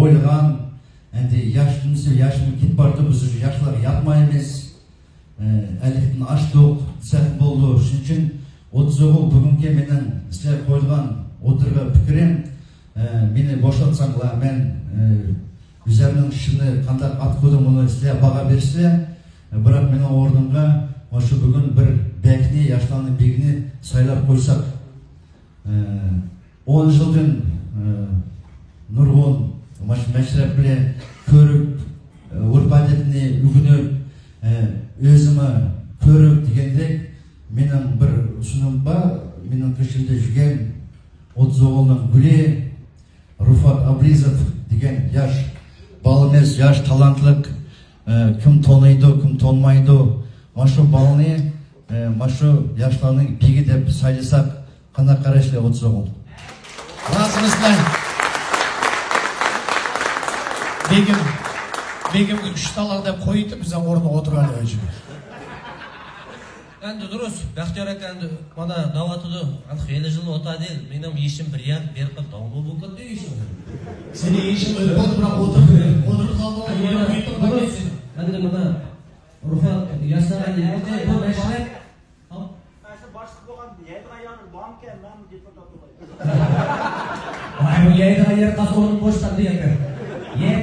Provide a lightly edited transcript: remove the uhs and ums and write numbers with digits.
ойлаған, яшым кет барды, біз яшылар ятмай емес, әліктің аштық, сәт болды. Үшін 30 оғыл бүгінге менің істер қойылған отырға пікірім, мені бошатсаңла, мен üzerinin şimdi kandak at koydum onu isteye bağa berse, bırak beni ordunga, şu bugün bir bekni, yaşlandı begini saylap koysak, 10 yıldan nurgun, meşrep bile körüp, urp adetini ügünüp, özümü körüp degендek, menin bir sunum ba, menin kışımda жүрген 30 oğulun Güle, Rufat Abrizov деген yaş балымыз, яш талантлық, кім тонайды, кім тонмайды. Машу балыны, машу яшларының бегі деп сайласақ, қана қарайшылы 30 оғыл. Разымыздан. Бегімді үш талағда қойды, бізде орны отырғаны өжі. Әнді дұрыс, Бақтияр әкәнді, мана даватыды, аңық елі жылы ота дейін, менің ешім бір ян, бер қыл дауғы бұқытты ешім. Сені ешім өтіп болды, бірақ отырып қалды. Әнді мына, Руфат, ястаған елде, бұл мәшірек. Әсі башқы болған, яйдыға яңыр банке, мәмі депутат олайды. Ай, бұл яйдыға ер қасы орын боштарды еңдір. Ең